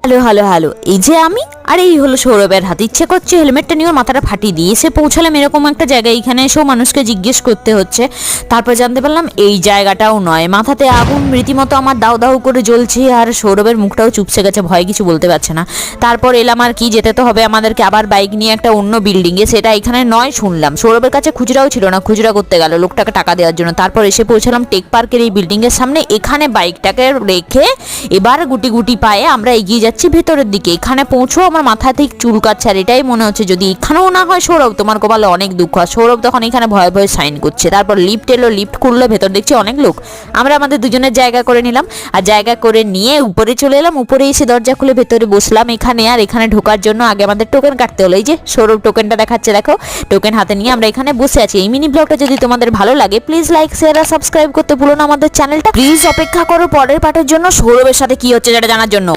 Hello hello hello, এই যে আমি আর এই হলো সৌরভের হাত। ইচ্ছে করছে হেলমেটটা নিয়ে মাথাটা ফাটিয়ে দিয়ে এসে পৌঁছালাম এরকম একটা জায়গায়। এখানে এসেও মানুষকে জিজ্ঞেস করতে হচ্ছে, তারপর জানতে পারলাম এই জায়গাটাও নয়। মাথাতে আগুন রীতিমতো আমার দাউ দাউ করে জ্বলছে, আর সৌরভের মুখটাও চুপসে গেছে, ভয় কিছু বলতে পারছে না। তারপর এলাম আর কি, যেতে তো হবে আমাদেরকে আবার বাইক নিয়ে একটা অন্য বিল্ডিংয়ে, সেটা এখানে নয় শুনলাম। সৌরভের কাছে খুচরাও ছিল না, খুচরা করতে গেল লোকটাকে টাকা দেওয়ার জন্য। তারপর এসে পৌঁছালাম টেক পার্কের এই বিল্ডিংয়ের সামনে। এখানে বাইকটাকে রেখে এবার গুটি গুটি পায়ে আমরা এগিয়ে যাচ্ছি ভেতরের দিকে। এখানে পৌঁছো আমার মাথা থেকে চুল কাচ্ছে, আর এটাই মনে হচ্ছে যদি এখানেও না হয় সৌরভ, তোমার কপালে অনেক দুঃখ। আর সৌরভ তখন এখানে ভয়ে ভয়ে সাইন করছে। তারপর লিফট এলো, লিফট খুললো, ভেতর দেখছি অনেক লোক। আমরা আমাদের দুজনের জায়গা করে নিলাম, আর জায়গা করে নিয়ে উপরে চলে এলাম। উপরে এসে দরজা খুলে ভেতরে বসলাম এখানে। আর এখানে ঢোকার জন্য আগে আমাদের টোকেন কাটতে হলো। এই যে সৌরভ টোকেনটা দেখাচ্ছে, দেখো। টোকেন হাতে নিয়ে আমরা এখানে বসে আছি। এই মিনি ব্লগটা যদি তোমাদের ভালো লাগে প্লিজ লাইক শেয়ার আর সাবস্ক্রাইব করতে ভুলো না আমাদের চ্যানেলটা। প্লিজ অপেক্ষা করো পরের পার্টের জন্য, সৌরভের সাথে কি হচ্ছে সেটা জানার জন্য।